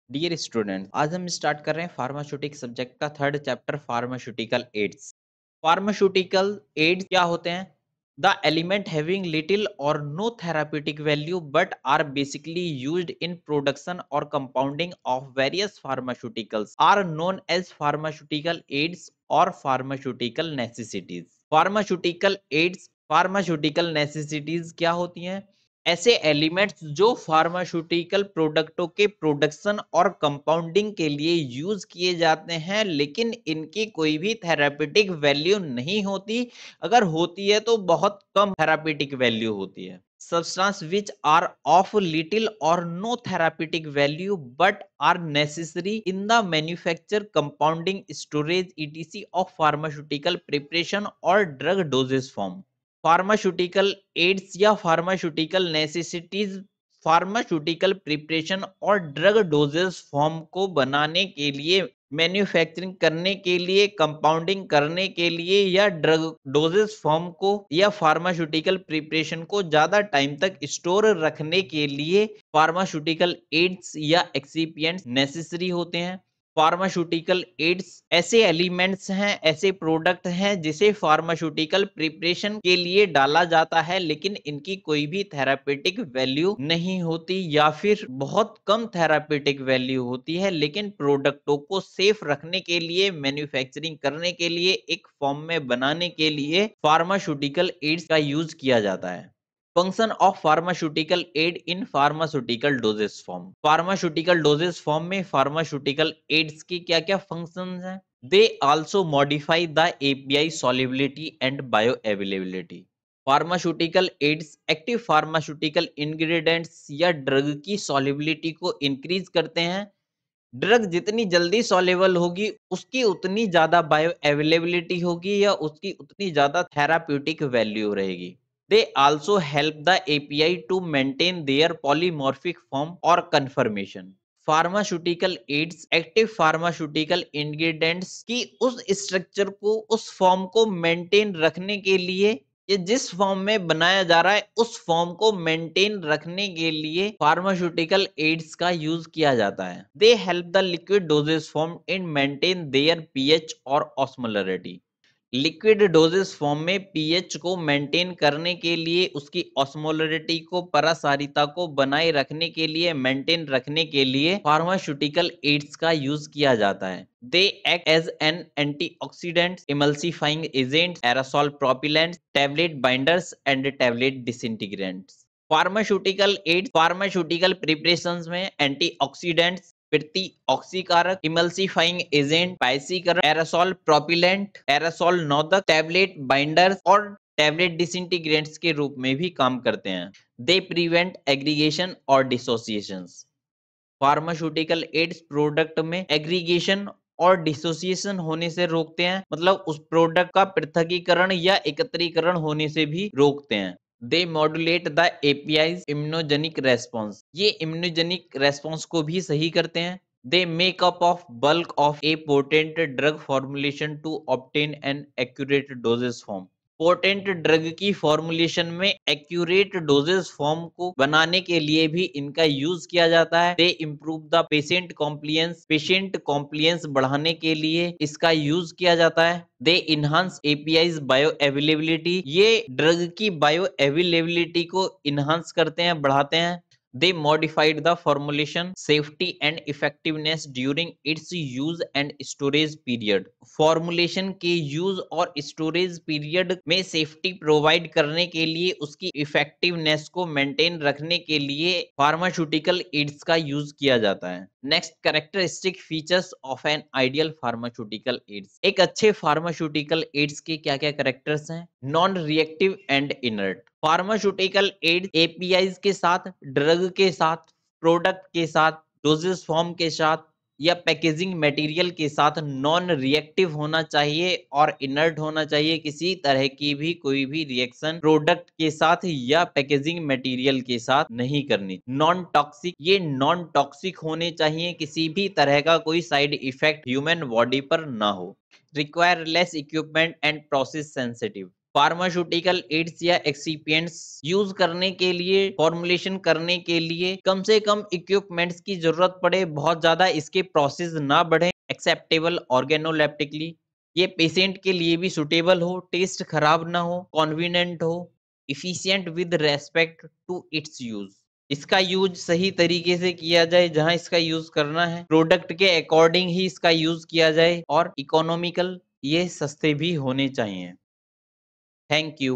Dear student, आज हम start कर रहे हैं फार्मास्यूटिक सब्जेक्ट का third chapter pharmaceutical aids. Pharmaceutical aids क्या होते हैं? द एलिमेंट हैविंग लिटिल और no therapeutic value but are basically used in production और compounding of various pharmaceuticals are known as pharmaceutical aids और फार्मास्यूटिकल नेसेसिटीज। फार्मास्यूटिकल नेसेसिटीज क्या होती हैं? ऐसे एलिमेंट्स जो फार्मास्यूटिकल प्रोडक्टों के प्रोडक्शन और कंपाउंडिंग के लिए यूज किए जाते हैं, लेकिन इनकी कोई भी थेरापेटिक वैल्यू नहीं होती। अगर होती है तो बहुत कम थेरापेटिक वैल्यू होती है। Substance which are of little और no therapeutic value but are necessary in the manufacture compounding storage ETC of pharmaceutical preparation और drug doses form. Pharmaceutical aids या फार्मास्यूटिकल नेसेसिटीज फार्मास्यूटिकल प्रिपरेशन और drug doses form को बनाने के लिए, manufacturing करने के लिए, कंपाउंडिंग करने के लिए या ड्रग डोजेस फॉर्म को या फार्मास्यूटिकल प्रिपरेशन को ज्यादा टाइम तक स्टोर रखने के लिए फार्मास्यूटिकल एड्स या एक्सिपिएंट्स नेसेसरी होते हैं। फार्मास्यूटिकल एड्स ऐसे एलिमेंट्स हैं, ऐसे प्रोडक्ट हैं जिसे फार्मास्यूटिकल प्रिपरेशन के लिए डाला जाता है, लेकिन इनकी कोई भी थेरापेटिक वैल्यू नहीं होती या फिर बहुत कम थेरापेटिक वैल्यू होती है, लेकिन प्रोडक्टों को सेफ रखने के लिए, मैन्युफैक्चरिंग करने के लिए, एक फॉर्म में बनाने के लिए फार्मास्यूटिकल एड्स का यूज किया जाता है। Function of pharmaceutical aid in pharmaceutical doses form. Pharmaceutical doses form में फार्मास्यूटिकल एड्स की क्या क्या फंक्शंस हैं? They also modify the API solubility and bio availability. Pharmaceutical ads active pharmaceutical ingredients या ड्रग की सॉल्युबिलिटी को इंक्रीज करते हैं। ड्रग जितनी जल्दी सॉल्युबल होगी, उसकी उतनी ज्यादा बायो अवेलेबिलिटी होगी या उसकी उतनी ज्यादा थेराप्यूटिक वैल्यू रहेगी। They also help the API to maintain their polymorphic form or conformation. Pharmaceutical ads active pharmaceutical ingredients की उस स्ट्रक्चर को, उस फॉर्म को मेंटेन रखने के लिए, ये जिस फॉर्म में बनाया जा रहा है उस फॉर्म को मेंटेन रखने के लिए फार्मास्यूटिकल एड्स का यूज किया जाता है। They help the liquid dosage form in maintain their pH और ऑस्मोलरिटी। लिक्विड डोजेस फॉर्म में पीएच को मेंटेन करने के लिए, उसकी ऑस्मोलरिटी को, परासारिता को बनाए रखने के लिए, मेंटेन रखने के लिए फार्मास्यूटिकल एड्स का यूज किया जाता है। They act as an antioxidant, emulsifying agent, aerosol propellants, tablet binders and tablet disintegrants. Pharmaceutical aids pharmaceutical preparations में एंटीऑक्सीडेंट्स, प्रति ऑक्सीकारक, इमल्सिफाइंग एजेंट, पाइसीकरण, एरोसोल प्रोपिलेंट, एरोसोल नोदक, टैबलेट बाइंडर्स और टैबलेट डिसइंटीग्रेंट्स के रूप में भी काम करते हैं। दे प्रिवेंट एग्रीगेशन और डिसोसिएशंस। फार्मास्यूटिकल एड्स प्रोडक्ट में एग्रीगेशन और डिसोसिएशन होने से रोकते हैं, मतलब उस प्रोडक्ट का पृथकीकरण या एकत्रीकरण होने से भी रोकते हैं। They modulate the APIs immunogenic response, ये इम्यूनोजेनिक रेस्पॉन्स को भी सही करते हैं। They make up of bulk of a potent drug formulation to obtain an accurate doses form. Potent drug की फॉर्मुलेशन में एक्यूरेट डोजेस फॉर्म को बनाने के लिए भी इनका यूज किया जाता है। दे इम्प्रूव द पेशेंट कॉम्प्लियंस बढ़ाने के लिए इसका यूज किया जाता है। दे इनहांस एपीआईज बायो अवेलेबिलिटी, ये ड्रग की बायो अवेलेबिलिटी को इनहांस करते हैं, बढ़ाते हैं। They modified the formulation, safety and effectiveness during its use and storage period. Formulation के यूज और स्टोरेज पीरियड में सेफ्टी प्रोवाइड करने के लिए, उसकी इफेक्टिवनेस को मेंटेन रखने के लिए फार्मास्यूटिकल एड्स का यूज किया जाता है। Next, characteristic features of an ideal pharmaceutical ads. एक अच्छे फार्मास्यूटिकल एड्स के क्या क्या कैरेक्टर्स हैं? Non reactive and inert. Pharmaceutical aid APIs के साथ, ड्रग के साथ, प्रोडक्ट के साथ, डोजेस फॉर्म के साथ या पैकेजिंग मटेरियल के साथ नॉन रिएक्टिव होना चाहिए और इनर्ट होना चाहिए। किसी तरह की भी कोई भी रिएक्शन प्रोडक्ट के साथ या पैकेजिंग मटेरियल के साथ नहीं करनी। नॉन टॉक्सिक, ये नॉन टॉक्सिक होने चाहिए, किसी भी तरह का कोई साइड इफेक्ट ह्यूमन बॉडी पर ना हो। Require less equipment and process sensitive, pharmaceutical aids या एक्सिपिएंट्स यूज करने के लिए, फॉर्मुलेशन करने के लिए कम से कम इक्विपमेंट्स की जरूरत पड़े, बहुत ज्यादा इसके प्रोसेस ना बढ़े, एक्सेप्टेबल ऑर्गेनोलेप्टिकली, ये पेशेंट के लिए भी सुटेबल हो, टेस्ट खराब ना हो, कॉन्वीनियंट हो, efficient with respect to its use. इसका यूज सही तरीके से किया जाए, जहां इसका यूज करना है प्रोडक्ट के अकॉर्डिंग ही इसका यूज किया जाए, और इकोनॉमिकल, ये सस्ते भी होने चाहिए। Thank you.